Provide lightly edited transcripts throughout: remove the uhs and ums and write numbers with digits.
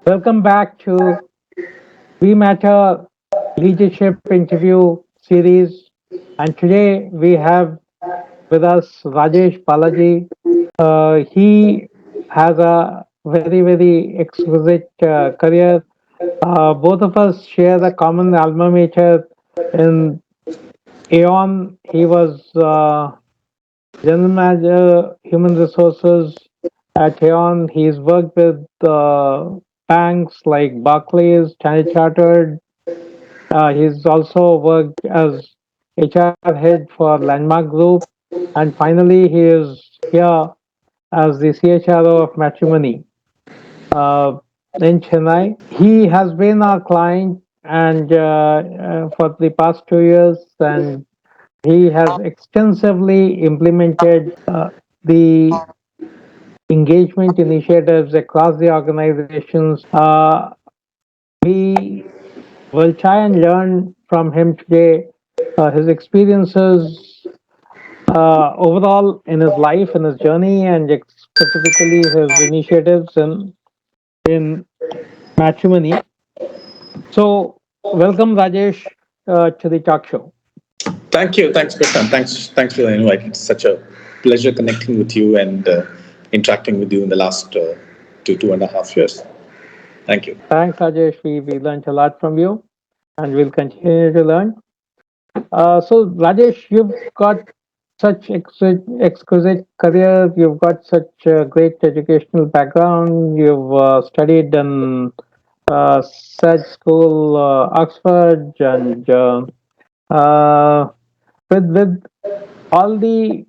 Welcome back to We Matter Leadership Interview Series. And today we have with us Rajesh Balaji. He has a very exquisite career. Both of us share the common alma mater in Aeon. He was General Manager Human Resources at Aeon. He's worked with banks like Barclays, Standard Chartered. He's also worked as HR head for Landmark Group. And finally, he is here as the CHRO of Matrimony in Chennai. He has been our client and for the past 2 years, and he has extensively implemented the engagement initiatives across the organizations. We will try and learn from him today his experiences overall in his life, in his journey, and specifically his initiatives in matrimony. So, welcome, Rajesh, to the talk show. Thank you. Thanks, Krishna. Thanks for the invite. It's such a pleasure connecting with you and interacting with you in the last 2.5 years. Thank you. Thanks, Rajesh. We learned a lot from you, and we'll continue to learn. So, Rajesh, you've got such exquisite career. You've got such a great educational background. You've studied in SAG School, Oxford, and uh, with all the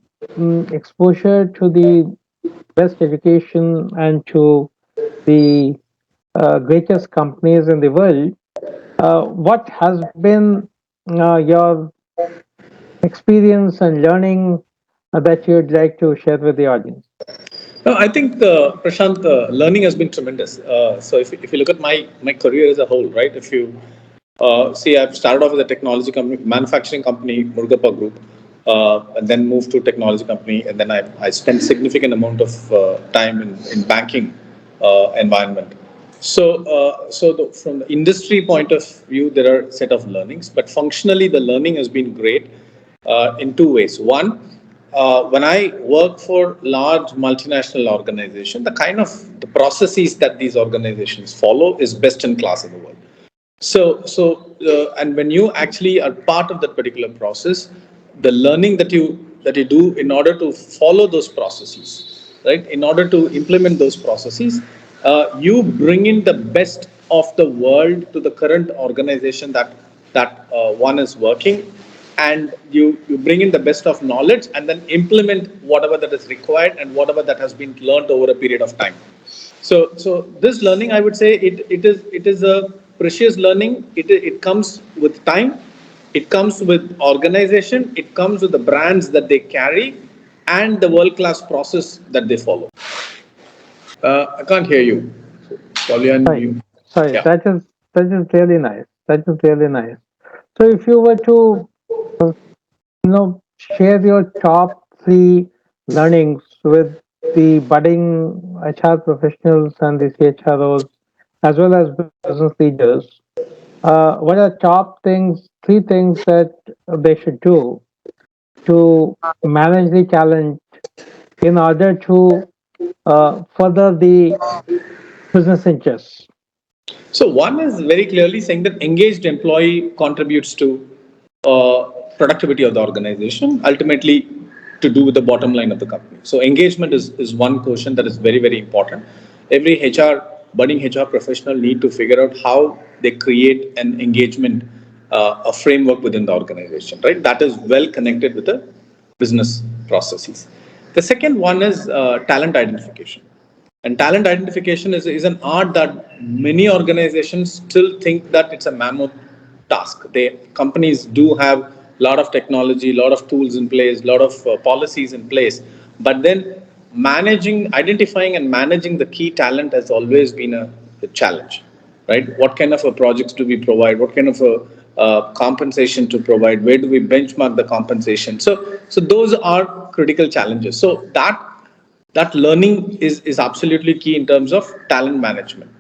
exposure to the best education and to the greatest companies in the world, what has been your experience and learning that you'd like to share with the audience? No, I think Prashant, learning has been tremendous. So if you look at my career as a whole, right? If you see, I've started off with a technology company, manufacturing company, Murugappa Group, and then moved to technology company, and then I spent significant amount of time in banking environment. So from the industry point of view, there are a set of learnings, but functionally the learning has been great in two ways. One, when I work for large multinational organization, the kind of the processes that these organizations follow is best in class in the world. And when you actually are part of that particular process, the learning that you do in order to follow those processes, right? In order to implement those processes, you bring in the best of the world to the current organization that one is working, and you bring in the best of knowledge and then implement whatever that is required and whatever that has been learned over a period of time. So this learning, I would say, it is a precious learning. It comes with time, it comes with organization, it comes with the brands that they carry, and the world class process that they follow. I can't hear you. Probably on Sorry, you. sorry. Yeah. That is really nice. That is really nice. So, if you were to, uh, share your top three learnings with the budding HR professionals and the CHROs, as well as business leaders, what are three things that they should do to manage the challenge in order to further the business interests? So one is very clearly saying that engaged employee contributes to uh, productivity of the organization, ultimately to do with the bottom line of the company. So engagement is one question that is very important. Every budding HR professional need to figure out how they create an engagement, a framework within the organization, right? That is well connected with the business processes. The second one is talent identification. And talent identification is an art that many organizations still think that it's a mammoth task. Companies do have a lot of technology, a lot of tools in place, a lot of policies in place, but then identifying and managing the key talent has always been a challenge, right? What kind of a projects do we provide? What kind of a compensation to provide? Where do we benchmark the compensation? So those are critical challenges. So that learning is absolutely key in terms of talent management.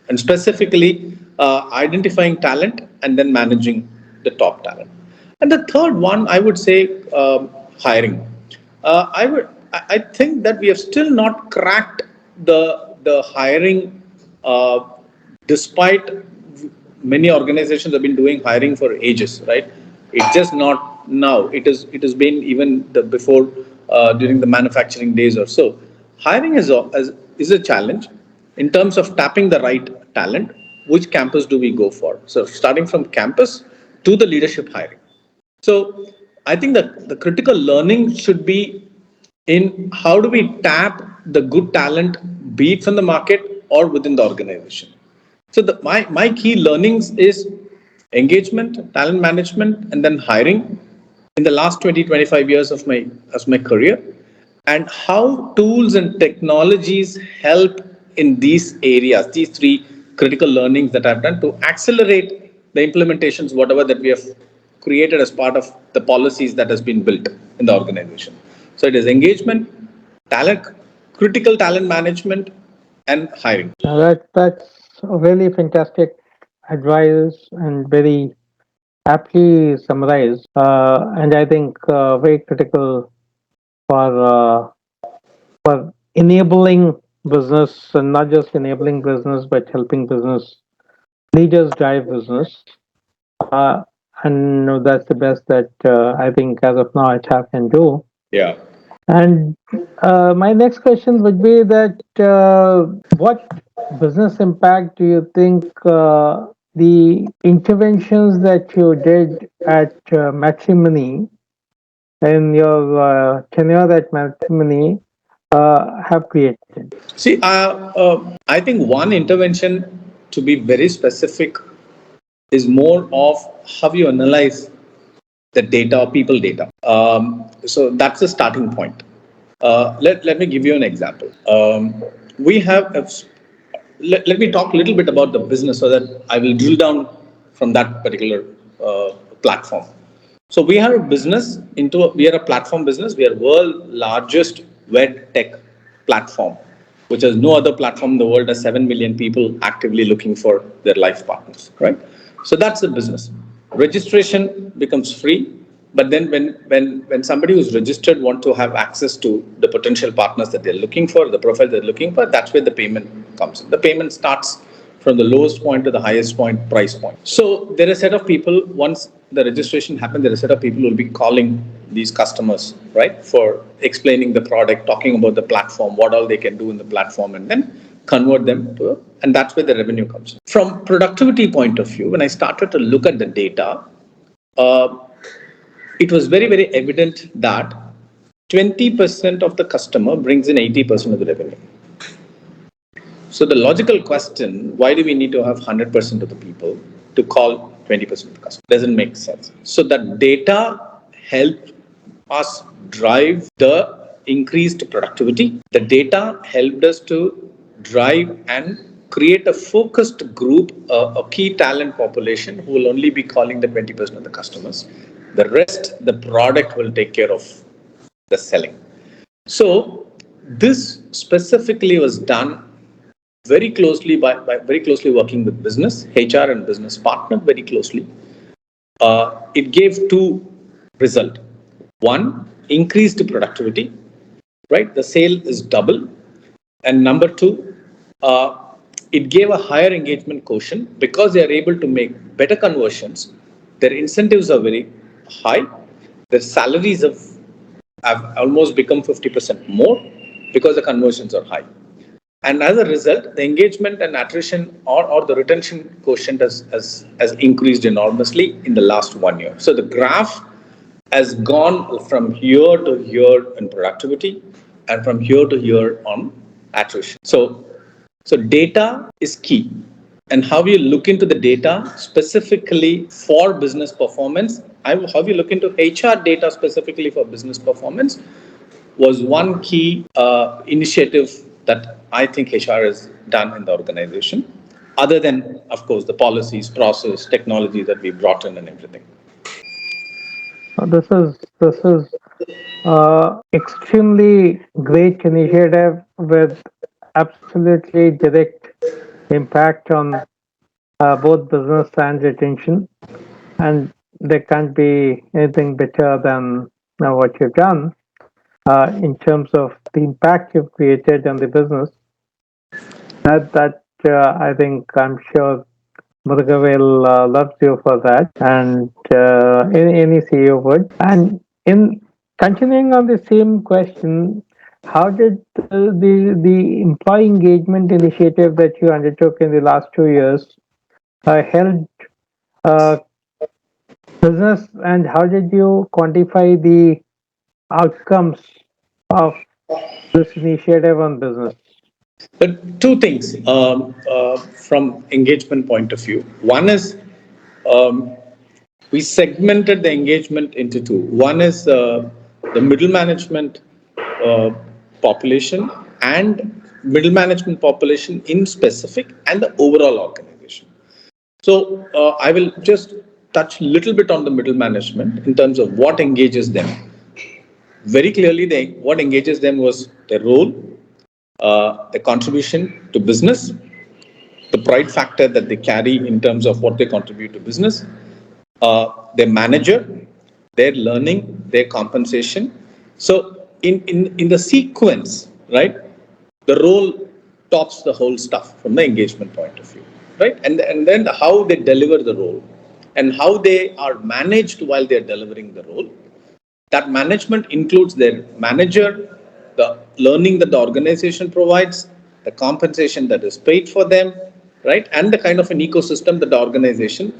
and specifically identifying talent and then managing the top talent. And the third one, I would say, hiring. I think that we have still not cracked the hiring, despite many organizations have been doing hiring for ages, right? It's just not now. It has been even the before, during the manufacturing days or so. Hiring is a challenge in terms of tapping the right talent. Which campus do we go for? So starting from campus to the leadership hiring. So I think that the critical learning should be in how do we tap the good talent, be it from the market or within the organization. So my key learnings is engagement, talent management, and then hiring in the last 20-25 years of my career, and how tools and technologies help in these areas, these three critical learnings that I've done to accelerate the implementations, whatever that we have created as part of the policies that has been built in the organization. So it is engagement, talent, critical talent management, and hiring. That's a really fantastic advice and very aptly summarized, and I think very critical for enabling business, and not just enabling business, but helping business leaders drive business. Uh, and that's the best that I think as of now HR can do. Yeah. And my next question would be that what business impact do you think the interventions that you did at Matrimony in your tenure at Matrimony have created? See, I think one intervention, to be very specific, is more of how you analyze the data or people data. So that's the starting point. Let me give you an example. We have, let me talk a little bit about the business so that I will drill down from that particular platform. So we have a business we are a platform business. We are world largest web tech platform, which has no other platform in the world. Has 7 million people actively looking for their life partners, right? So that's the business. Registration becomes free, but then when somebody who's registered want to have access to the potential partners that they're looking for, the profile they're looking for, that's where the payment comes in. The payment starts from the lowest point to the highest point, price point. So there are a set of people, once the registration happens, there are a set of people who will be calling these customers, right, for explaining the product, talking about the platform, what all they can do in the platform, and then convert them to, and that's where the revenue comes in. From productivity point of view, when I started to look at the data, uh, it was very, very evident that 20% of the customer brings in 80% of the revenue. So the logical question, why do we need to have 100% of the people to call 20% of the customer? Doesn't make sense. So that data helped us drive the increased productivity. The data helped us to drive and create a focused group, a key talent population who will only be calling the 20% of the customers. The rest, the product will take care of the selling. So this specifically was done very closely by very closely working with business, HR and business partner very closely. It gave two result. One, increased productivity, right? The sale is double. And number two, it gave a higher engagement quotient because they are able to make better conversions. Their incentives are very high. Their salaries have almost become 50% more because the conversions are high. And as a result, the engagement and attrition or the retention quotient has increased enormously in the last 1 year. So the graph has gone from here to here in productivity and from here to here on attrition. So data is key. And how you look into the data specifically for business performance, how you look into HR data specifically for business performance was one key initiative that I think HR has done in the organization, other than, of course, the policies, process, technology that we brought in and everything. This is extremely great initiative with absolutely direct impact on both business and retention. And there can't be anything better than what you've done in terms of the impact you've created on the business. That I think I'm sure Murga will love you for that, and any CEO would. And in continuing on the same question, how did the employee engagement initiative that you undertook in the last 2 years help uh, business, and how did you quantify the outcomes of this initiative on business? But two things from engagement point of view. One is um, we segmented the engagement into two. One is the middle management uh, population and middle management population in specific and the overall organization. So I will just touch a little bit on the middle management in terms of what engages them. Very clearly, what engages them was their role, the contribution to business, the pride factor that they carry in terms of what they contribute to business, their manager, their learning, their compensation. So in the sequence, right, the role tops the whole stuff from the engagement point of view, right? And then how they deliver the role and how they are managed while they're delivering the role. That management includes their manager, the learning that the organization provides, the compensation that is paid for them, right, and the kind of an ecosystem that the organization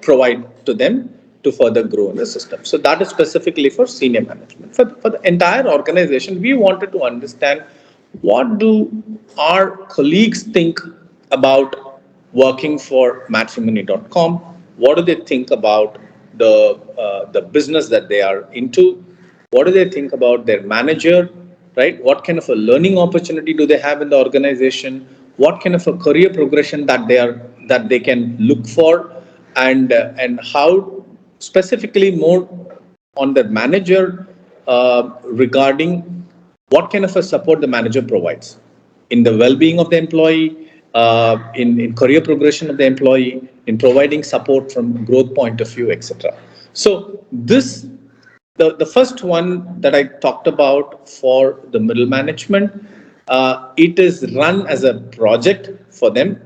provide to them to further grow in the system. So that is specifically for senior management. For the entire organization, we wanted to understand what do our colleagues think about working for matrimony.com. What do they think about the business that they are into? What do they think about their manager? Right? What kind of a learning opportunity do they have in the organization? What kind of a career progression that they can look for, and how specifically more on the manager regarding what kind of a support the manager provides in the well-being of the employee, in career progression of the employee, in providing support from growth point of view, etc. So this, the first one that I talked about for the middle management, it is run as a project for them,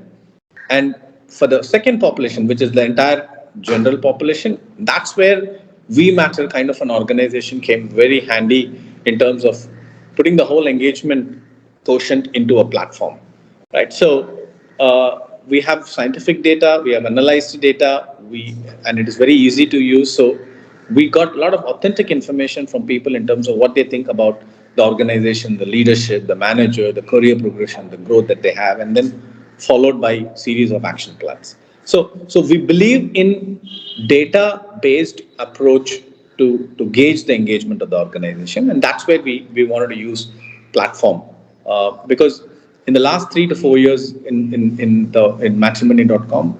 and for the second population, which is the entire general population, that's where We Matter kind of an organization came very handy in terms of putting the whole engagement quotient into a platform, right? So we have scientific data, we have analyzed data, and it is very easy to use. So we got a lot of authentic information from people in terms of what they think about the organization, the leadership, the manager, the career progression, the growth that they have, and then followed by series of action plans. So we believe in data-based approach to gauge the engagement of the organization, and that's where we wanted to use platform because in the last 3 to 4 years in matrimony.com,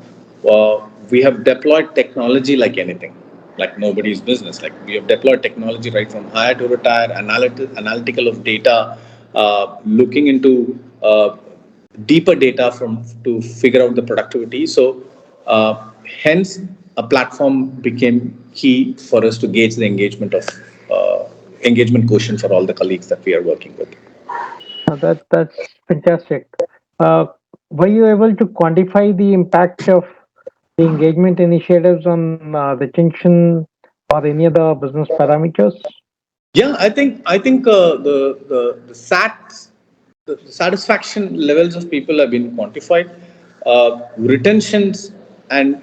we have deployed technology like anything, like nobody's business. Like we have deployed technology right from hire to retire, analytical of data, looking into deeper data from to figure out the productivity. So hence a platform became key for us to gauge the engagement of engagement quotient for all the colleagues that we are working with. That's fantastic. Uh, were you able to quantify the impact of the engagement initiatives on retention or any other business parameters? Yeah, I think the satisfaction levels of people have been quantified. Retentions and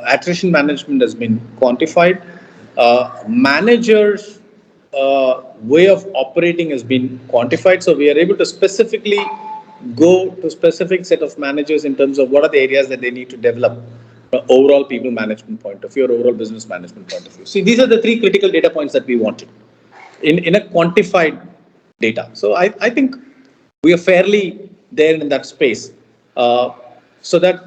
attrition management has been quantified. Managers' way of operating has been quantified. So we are able to specifically go to specific set of managers in terms of what are the areas that they need to develop from overall people management point of view or overall business management point of view. See, these are the three critical data points that we wanted in a quantified data. So I think we are fairly there in that space, so that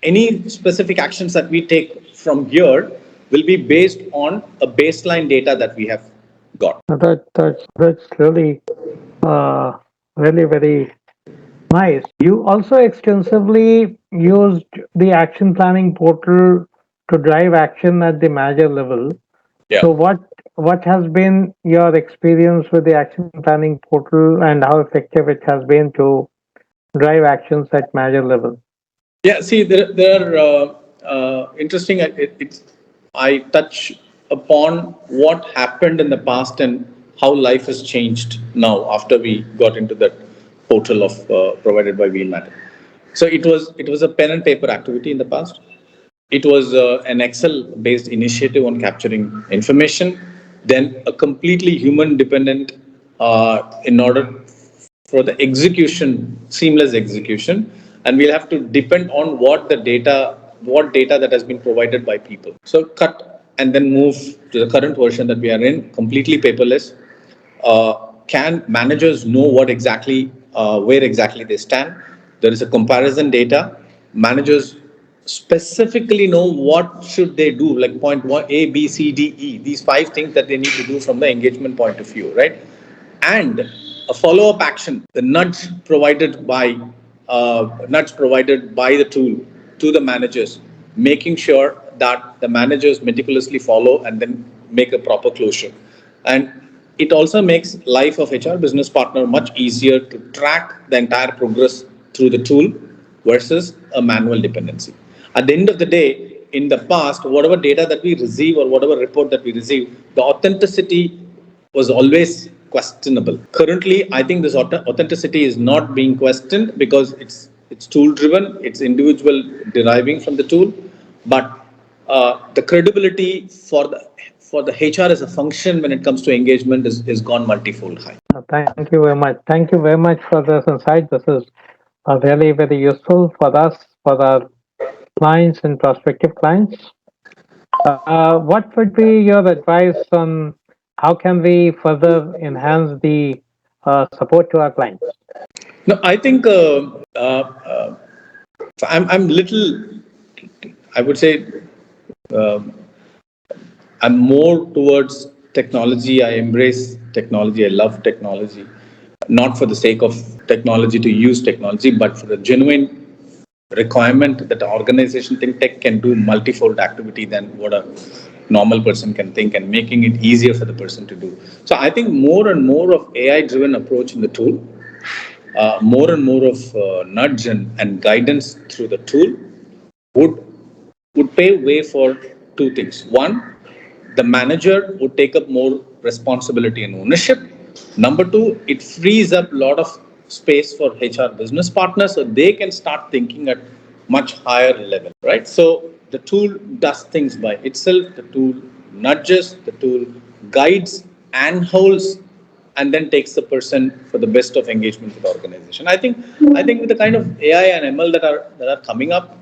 any specific actions that we take from here will be based on a baseline data that we have got. That's really really very Nice. You also extensively used the action planning portal to drive action at the manager level. Yeah. So what has been your experience with the action planning portal and how effective it has been to drive actions at manager level? Yeah, see, there are interesting. I touch upon what happened in the past and how life has changed now after we got into that portal of provided by W.E Matter. So it was a pen and paper activity in the past. It was an Excel based initiative on capturing information, then a completely human dependent in order for the execution, seamless execution, and we'll have to depend on what data that has been provided by people. So cut and then move to the current version that we are in, completely paperless. Can managers know where exactly they stand? There is a comparison data. Managers specifically know what should they do, like point one, A, B, C, D, E. These five things that they need to do from the engagement point of view, right? And a follow-up action, the nudge provided by the tool to the managers, making sure that the managers meticulously follow and then make a proper closure. And it also makes life of HR business partner much easier to track the entire progress through the tool versus a manual dependency. At the end of the day, in the past, whatever data that we receive or whatever report that we receive, the authenticity was always questionable. Currently, I think this authenticity is not being questioned because it's tool driven, it's individual deriving from the tool, but the credibility for the HR as a function when it comes to engagement is gone multifold high. Thank you very much. Thank you very much for this insight. This is really very useful for us, for our clients and prospective clients. What would be your advice on how can we further enhance the support to our clients? No, I think I'm little. I would say uh, I'm more towards technology. I embrace technology. I love technology, not for the sake of technology to use technology, but for the genuine requirement that the organization think tech can do multifold activity than what a normal person can think, and making it easier for the person to do. So I think more and more of AI driven approach in the tool, more and more of nudge and guidance through the tool would would pave way for two things. One, the manager would take up more responsibility and ownership. Number two, it frees up a lot of space for HR business partners so they can start thinking at much higher level, right? So the tool does things by itself, the tool nudges, the tool guides and holds, and then takes the person for the best of engagement with the organization. I think with the kind of AI and ML that are coming up,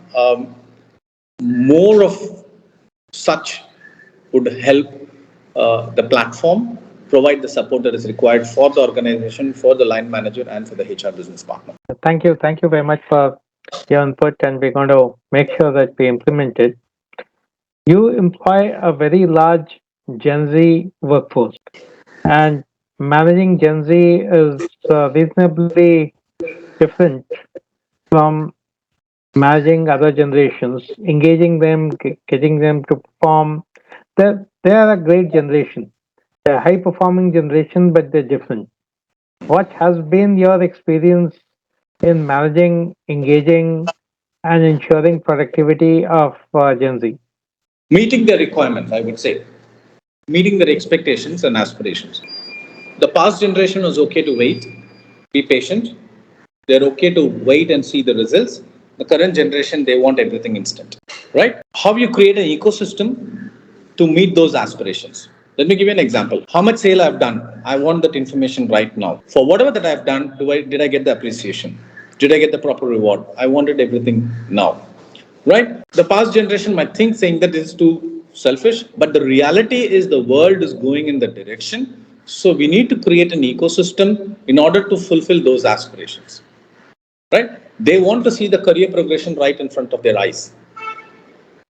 more of such would help the platform provide the support that is required for the organization, for the line manager, and for the HR business partner. Thank you. Thank you very much for your input, and we're going to make sure that we implement it. You employ a very large Gen Z workforce, and managing Gen Z is reasonably different from managing other generations, engaging them, getting them to perform. They are a great generation. They're a high performing generation, but they're different. What has been your experience in managing, engaging, and ensuring productivity of Gen Z? Meeting the requirements, I would say, meeting their expectations and aspirations. The past generation was okay to wait, be patient. They're okay to wait and see the results. The current generation, they want everything instant, right? How you create an ecosystem to meet those aspirations. Let me give you an example. How much sale I've done, I want that information right now. For whatever that I've done, did I get the appreciation? Did I get the proper reward? I wanted everything now, right? The past generation might think saying that this is too selfish, but the reality is the world is going in that direction. So we need to create an ecosystem in order to fulfill those aspirations, right? They want to see the career progression right in front of their eyes.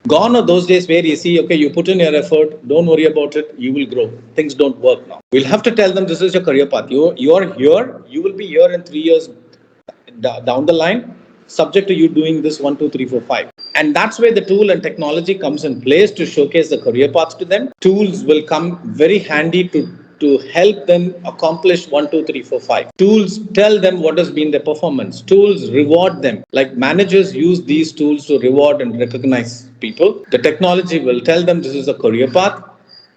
Gone are those days where you see, okay, you put in your effort, don't worry about it, you will grow. Things don't work now. We'll have to tell them this is your career path. You are here, you will be here in 3 years. down the line, subject to you doing this 1, 2, 3, 4, 5. And that's where the tool and technology comes in place to showcase the career paths to them. Tools will come very handy to help them accomplish 1, 2, 3, 4, 5. Tools tell them what has been their performance. Tools reward them. Like managers use these tools to reward and recognize people. The technology will tell them this is a career path.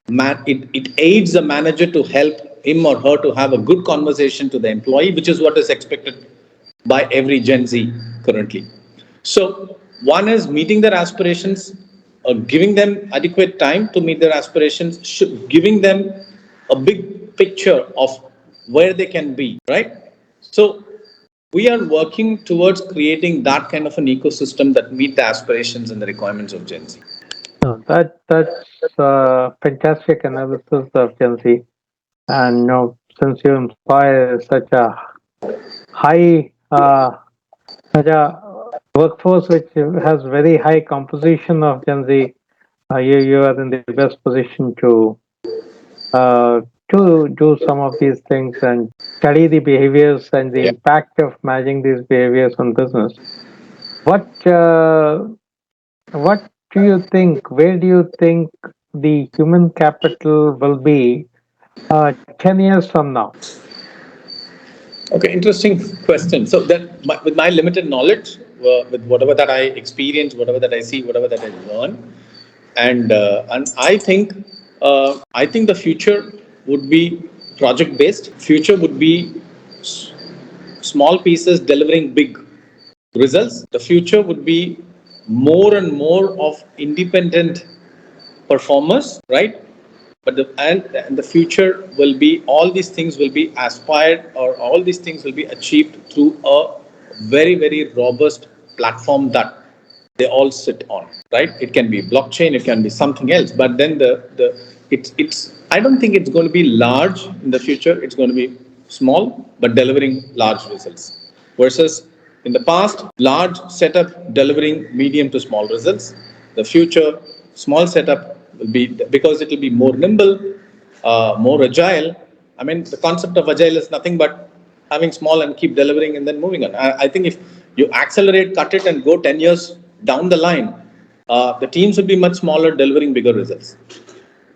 It aids the manager to help him or her to have a good conversation to the employee, which is what is expected by every Gen Z currently. So one is meeting their aspirations, giving them adequate time to meet their aspirations, giving them a big picture of where they can be, right? So we are working towards creating that kind of an ecosystem that meet the aspirations and the requirements of Gen Z. No, that's fantastic analysis of Gen Z. And since you employ high, such a workforce which has very high composition of Gen Z, you are in the best position uh, to do some of these things and study the behaviors and the Yeah. impact of managing these behaviors on business. What do you think? Where do you think the human capital will be 10 years from now? Okay, interesting question. So that with my limited knowledge, with whatever that I experience, whatever that I see, whatever that I learn, and I think the future would be project based. Future would be small pieces delivering big results. The future would be more and more of independent performers, right? But and the future will be all these things will be aspired, or all these things will be achieved through a very robust platform that they all sit on, right? It can be blockchain, it can be something else, but then the it's I don't think it's going to be large in the future. It's going to be small but delivering large results, versus in the past large setup delivering medium to small results. The future small setup will be, because it will be more nimble, more agile. I mean, the concept of agile is nothing but having small and keep delivering and then moving on. I think if you accelerate, cut it, and go 10 years down the line, the teams will be much smaller, delivering bigger results.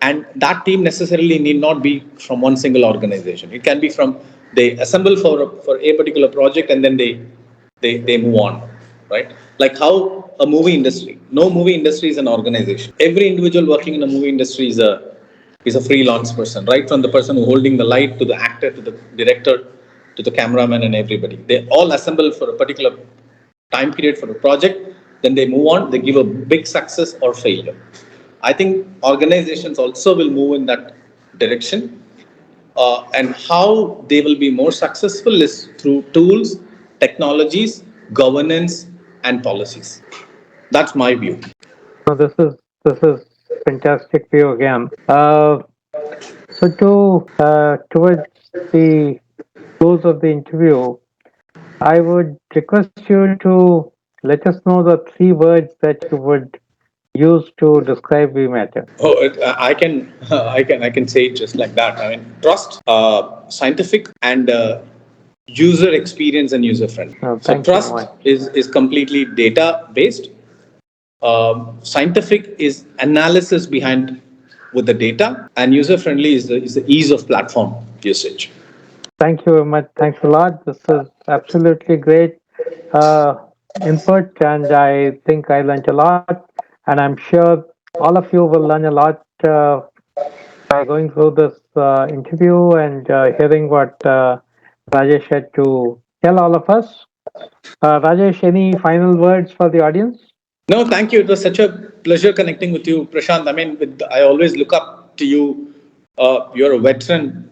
And that team necessarily need not be from one single organization. It can be from, they assemble for a particular project and then they move on, right? Like how a movie industry, no movie industry is an organization. Every individual working in a movie industry is a freelance person, right? From the person who holding the light to the actor to the director to the cameraman and everybody. They all assemble for a particular time period for a project, then they move on, they give a big success or failure. I think organizations also will move in that direction. And how they will be more successful is through tools, technologies, governance, and policies. That's my view. So this is fantastic view again. So towards the close of the interview, I would request you to let us know the three words that you would use to describe We Matter. Oh, I can, I can say it just like that. I mean, trust, scientific, and user experience and user friendly. So Thank you very trust much. is completely data based. Scientific is analysis behind with the data, and user friendly is the ease of platform usage. Thank you very much. Thanks a lot. This is absolutely great uh, input, and I think I learned a lot. And I'm sure all of you will learn a lot by going through this interview and hearing what Rajesh had to tell all of us. Rajesh, any final words for the audience? No, thank you. It was such a pleasure connecting with you, Prashant. I mean, I always look up to you. You're a veteran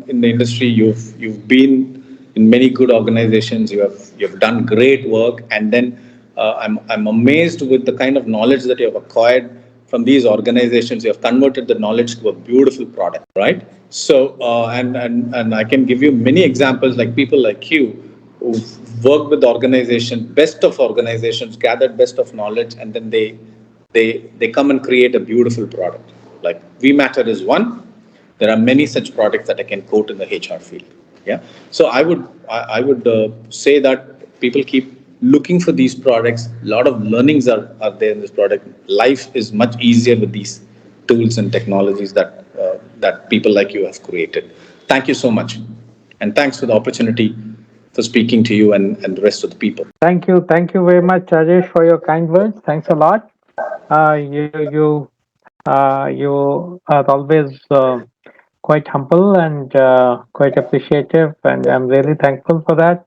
in the industry. You've been in many good organizations. You've done great work, and then I'm amazed with the kind of knowledge that you have acquired from these organizations. You have converted the knowledge to a beautiful product, right? So, and I can give you many examples, like people like you who've worked with organization, best of organizations, gathered best of knowledge, and then they come and create a beautiful product. Like We Matter is one. There are many such products that I can quote in the HR field. Yeah. So I would say that People keep looking for these products. A lot of learnings are there in this product. Life is much easier with these tools and technologies that people like you have created. Thank you so much. And thanks for the opportunity for speaking to you and the rest of the people. Thank you very much, Rajesh, for your kind words. Thanks a lot. You are always quite humble and quite appreciative, and I'm really thankful for that.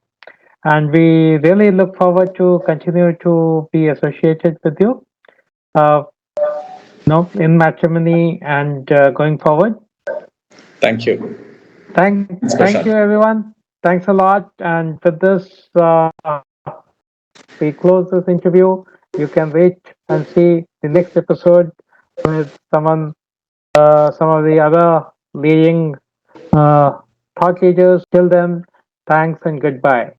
And we really look forward to continue to be associated with you, uh, in matrimony and going forward. Thank you. Thank you, everyone. Thanks a lot. And with this, we close this interview. You can wait and see the next episode with some of the other leading thought leaders. Till then, thanks and goodbye.